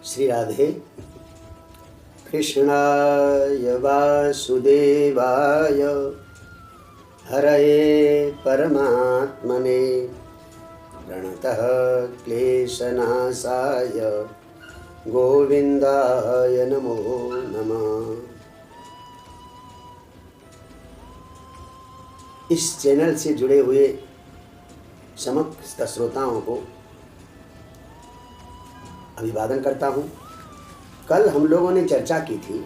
श्री राधे। कृष्णाय वासुदेवाय हरये परमात्मने प्रणतः क्लेशनाशाय गोविंदाय नमो नमः। इस चैनल से जुड़े हुए समस्त श्रोताओं को अभिवादन करता हूँ। कल हम लोगों ने चर्चा की थी,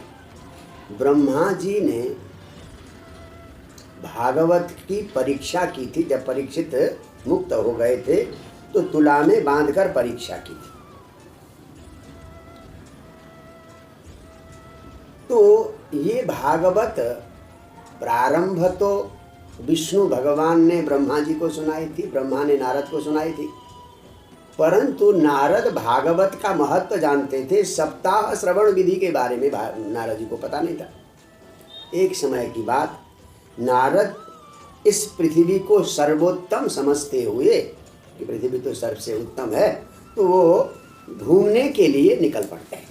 ब्रह्मा जी ने भागवत की परीक्षा की थी। जब परीक्षित मुक्त हो गए थे तो तुला में बांधकर परीक्षा की थी। तो ये भागवत प्रारंभ तो विष्णु भगवान ने ब्रह्मा जी को सुनाई थी, ब्रह्मा ने नारद को सुनाई थी। परंतु नारद भागवत का महत्व जानते थे, सप्ताह श्रवण विधि के बारे में नारद जी को पता नहीं था। एक समय की बात, नारद इस पृथ्वी को सर्वोत्तम समझते हुए कि पृथ्वी तो सबसे उत्तम है, तो वो घूमने के लिए निकल पड़ते हैं।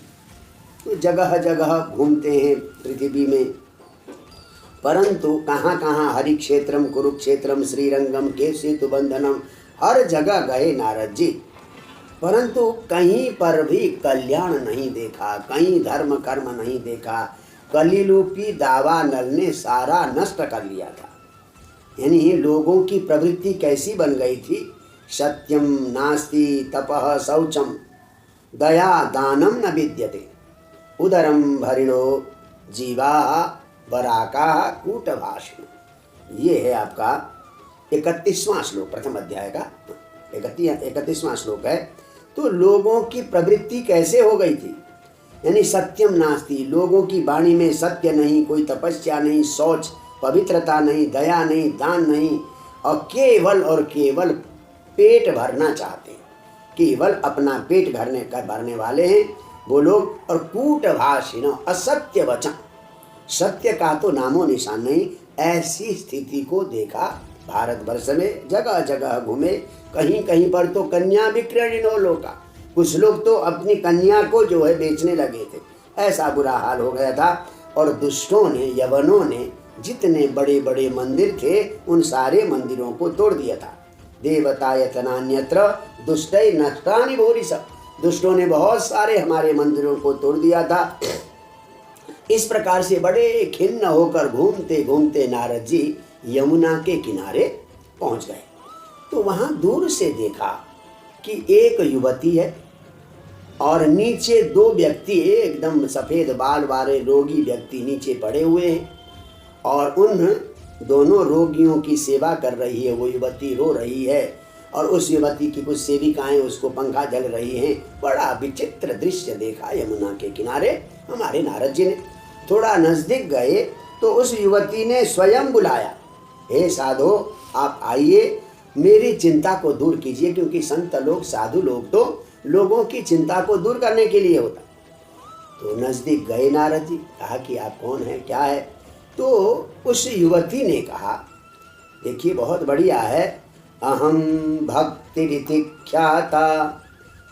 तो जगह जगह घूमते हैं पृथ्वी में, परंतु कहाँ कहाँ हरि क्षेत्रम कुरुक्षेत्रम श्रीरंगम केसेतु बंधनम हर जगह गए नारद जी, परंतु कहीं पर भी कल्याण नहीं देखा, कहीं धर्म कर्म नहीं देखा। कलिरूपी दावा नल ने सारा नष्ट कर लिया था। यानी लोगों की प्रवृत्ति कैसी बन गई थी, सत्यम नास्ति तपः शौचम दया दानम न विद्यते उदरम भरिणो जीवा बराका कूटभाषण। ये है आपका 31वां श्लोक, प्रथम अध्याय का 31वां श्लोक है। तो लोगों की प्रवृत्ति कैसे हो गई थी, यानी सत्यम नास्ति, लोगों की वाणी में सत्य नहीं, कोई तपस्या नहीं, शौच पवित्रता नहीं, दया नहीं, दान नहीं, और केवल पेट भरना चाहते हैं, केवल अपना पेट भरने वाले हैं वो लोग। और कूटभाषिण, असत्य वचन, सत्य का तो नामो निशान नहीं। ऐसी स्थिति को देखा भारतवर्ष में, जगह जगह घूमे, कहीं कहीं पर तो कन्या विक्रयणो लोका, कुछ लोग तो अपनी कन्या को जो है बेचने लगे थे। ऐसा बुरा हाल हो गया था। और दुष्टों ने, यवनों ने जितने बड़े बड़े मंदिर थे उन सारे मंदिरों को तोड़ दिया था। देवतायतनान्यत्र दुष्टै नष्टानि भूरिश, दुष्टों ने बहुत सारे हमारे मंदिरों को तोड़ दिया था। इस प्रकार से बड़े खिन्न होकर घूमते घूमते नारद जी यमुना के किनारे पहुंच गए। तो वहां दूर से देखा कि एक युवती है और नीचे दो व्यक्ति, एकदम सफेद बाल वाले रोगी व्यक्ति नीचे पड़े हुए हैं और उन दोनों रोगियों की सेवा कर रही है। वो युवती रो रही है और उस युवती की कुछ सेविकाएं उसको पंखा जल रही हैं। बड़ा विचित्र दृश्य देखा यमुना के किनारे हमारे नारद जी ने। थोड़ा नजदीक गए तो उस युवती ने स्वयं बुलाया, हे साधो आप आइए, मेरी चिंता को दूर कीजिए। क्योंकि संत लोग, साधु लोग तो लोगों की चिंता को दूर करने के लिए होता। तो नजदीक गए नारद जी, कहा कि आप कौन हैं, क्या है। तो उस युवती ने कहा, देखिए बहुत बढ़िया है, अहम भक्ति रीति ख्याता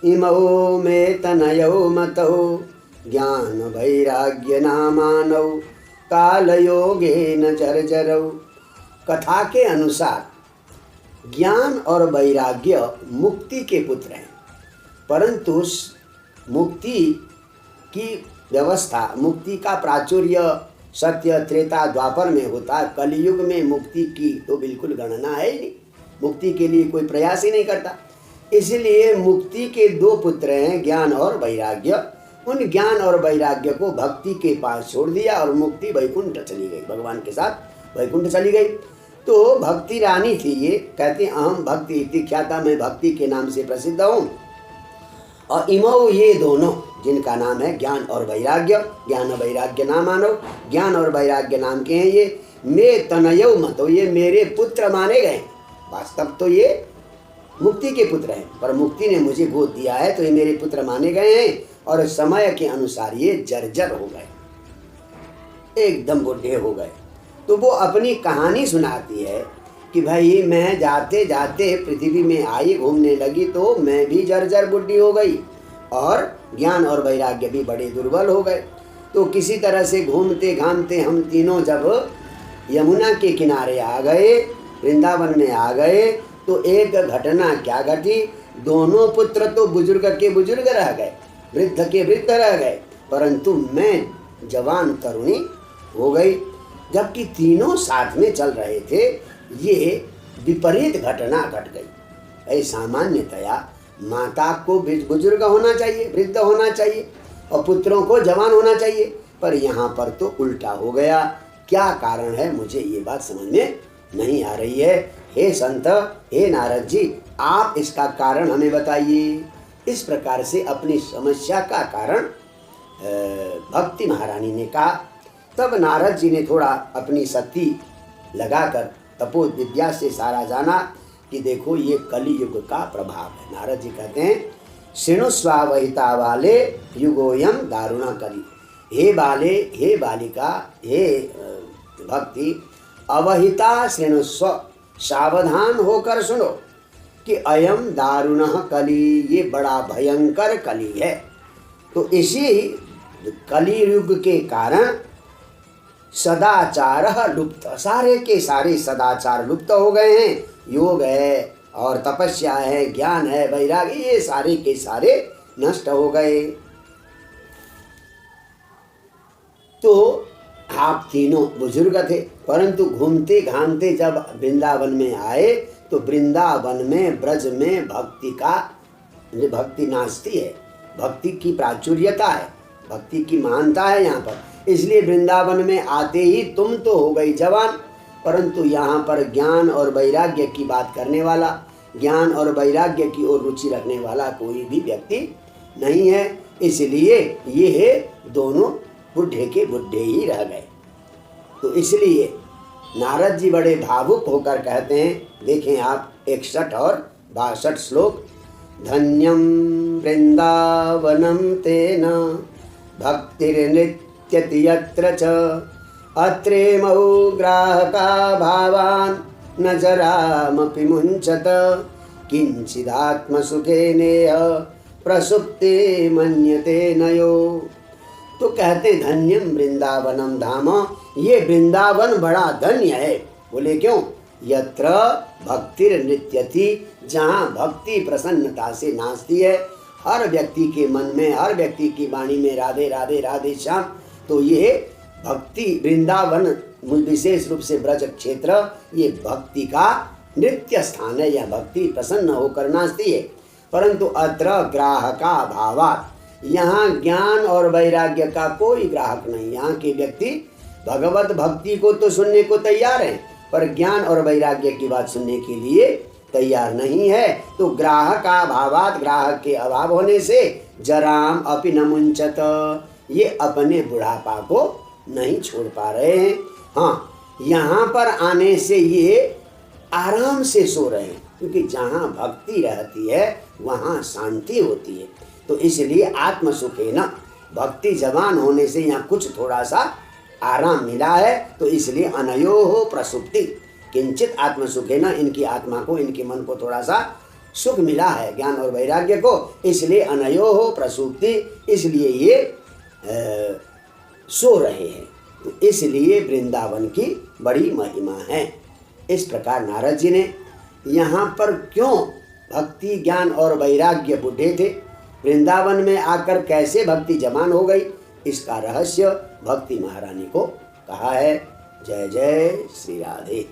इमो में तनयो मतौ ज्ञान वैराग्य नामानौ काल योगे न जर्जरौ। कथा के अनुसार ज्ञान और वैराग्य मुक्ति के पुत्र हैं, परंतु मुक्ति की व्यवस्था, मुक्ति का प्राचुर्य सत्य त्रेता द्वापर में होता है। कलयुग में मुक्ति की तो बिल्कुल गणना है ही नहीं, मुक्ति के लिए कोई प्रयास ही नहीं करता। इसलिए मुक्ति के दो पुत्र हैं, ज्ञान और वैराग्य। उन ज्ञान और वैराग्य को भक्ति के पास छोड़ दिया और मुक्ति वैकुंठ चली गई, भगवान के साथ वैकुंठ चली गई। तो भक्ति रानी थी ये, कहते अहम भक्ति इति ख्याता, मैं भक्ति के नाम से प्रसिद्ध हूँ। और इमो, ये दोनों जिनका नाम है ज्ञान और वैराग्य, ज्ञान और वैराग्य नाम मानो, ज्ञान और वैराग्य नाम के हैं ये। मैं तनयो मतो, ये मेरे पुत्र माने गए। वास्तव तो ये मुक्ति के पुत्र हैं, पर मुक्ति ने मुझे गोद दिया है तो ये मेरे पुत्र माने गए हैं। और समय के अनुसार ये जर्जर हो गए, एकदम बुढ़े हो गए। तो वो अपनी कहानी सुनाती है कि भाई मैं जाते जाते पृथ्वी में आई, घूमने लगी तो मैं भी जर्जर बुढ़ी हो गई। और ज्ञान और वैराग्य भी बड़े दुर्बल हो गए। तो किसी तरह से घूमते घामते हम तीनों जब यमुना के किनारे आ गए, वृंदावन में आ गए, तो एक घटना क्या घटी, दोनों पुत्र तो बुजुर्ग के बुजुर्ग रह गए, वृद्ध के वृद्ध रह गए, परंतु मैं जवान तरुणी हो गई। जबकि तीनों साथ में चल रहे थे, ये विपरीत घटना घट गई। सामान्यतया माता को बुजुर्ग होना चाहिए, वृद्ध होना चाहिए, और पुत्रों को जवान होना चाहिए, पर यहाँ पर तो उल्टा हो गया। क्या कारण है, मुझे ये बात समझ में नहीं आ रही है। हे संत, हे नारद जी, आप इसका कारण हमें बताइए। इस प्रकार से अपनी समस्या का कारण भक्ति महारानी ने कहा। तब नारद जी ने थोड़ा अपनी शक्ति लगाकर तपो विद्या से सारा जाना कि देखो ये कलियुग का प्रभाव है। नारद जी कहते हैं, शृणुस्वावहिता वाले युगोयम दारुणा कली। हे बाले, हे बालिका, हे भक्ति, अवहिता शृणुस्व, सावधान होकर सुनो कि अयम दारुण कली, ये बड़ा भयंकर कली है। तो इसी कली युग के कारण सदाचार लुप्त, सारे के सारे सदाचार लुप्त हो गए हैं। योग है और तपस्या है, ज्ञान है, वैराग्य, ये सारे के सारे नष्ट हो गए। तो आप तीनों बुजुर्ग थे, परंतु घूमते घामते जब वृंदावन में आए, तो वृंदावन में, ब्रज में भक्ति नाचती है, भक्ति की प्राचुर्यता है, भक्ति की महानता है यहाँ पर। इसलिए वृंदावन में आते ही तुम तो हो गई जवान, परंतु यहाँ पर ज्ञान और वैराग्य की बात करने वाला, ज्ञान और वैराग्य की ओर रुचि रखने वाला कोई भी व्यक्ति नहीं है। इसलिए ये दोनों बुढ़े के बुढ़े ही रह गए। तो इसलिए नारद जी बड़े भावुक होकर कहते हैं, देखें आप 61 और 62 श्लोक। धन्यम वृंदावनम तेन भक्तिर्नित्यति यत्र च अत्रेमौ ग्राहका भावान् न जरामपि मुञ्चत किंचिदात्मसुखेनेह प्रसुप्ते मन्यते नयो। तो कहते धन्यम वृंदावनम धाम, ये वृंदावन बड़ा धन्य है। बोले क्यों? यत्र भक्तिर नृत्यति, जहाँ भक्ति प्रसन्नता से नाचती है। हर व्यक्ति के मन में, हर व्यक्ति की वाणी में राधे राधे राधे श्याम। तो ये भक्ति वृंदावन, विशेष रूप से ब्रज क्षेत्र, ये भक्ति का नृत्य स्थान है। यह भक्ति प्रसन्न होकर नाचती है। परंतु अत्र ग्राहका भावात्, यहाँ ज्ञान और वैराग्य का कोई ग्राहक नहीं। यहाँ के व्यक्ति भगवत भक्ति को तो सुनने को तैयार हैं, पर ज्ञान और वैराग्य की बात सुनने के लिए तैयार नहीं है। तो ग्राहका भावात्, ग्राहक के अभाव होने से जराम अपि न मुंचत, ये अपने बुढ़ापा को नहीं छोड़ पा रहे हैं। हाँ, यहाँ पर आने से ये आराम से सो रहे हैं, क्योंकि जहाँ भक्ति रहती है वहाँ शांति होती है। तो इसलिए आत्म सुखे न, भक्ति जवान होने से यहाँ कुछ थोड़ा सा आराम मिला है। तो इसलिए अनयो हो प्रसुप्ति किंचित आत्म सुखे न, इनकी आत्मा को, इनके मन को थोड़ा सा सुख मिला है ज्ञान और वैराग्य को, इसलिए अनयो हो प्रसुप्ति, इसलिए ये सो रहे हैं। तो इसलिए वृंदावन की बड़ी महिमा है। इस प्रकार नारद जी ने यहाँ पर क्यों भक्ति, ज्ञान और वैराग्य बूढ़े थे, वृंदावन में आकर कैसे भक्ति जवान हो गई, इसका रहस्य भक्ति महारानी को कहा है। जय जय श्री राधे।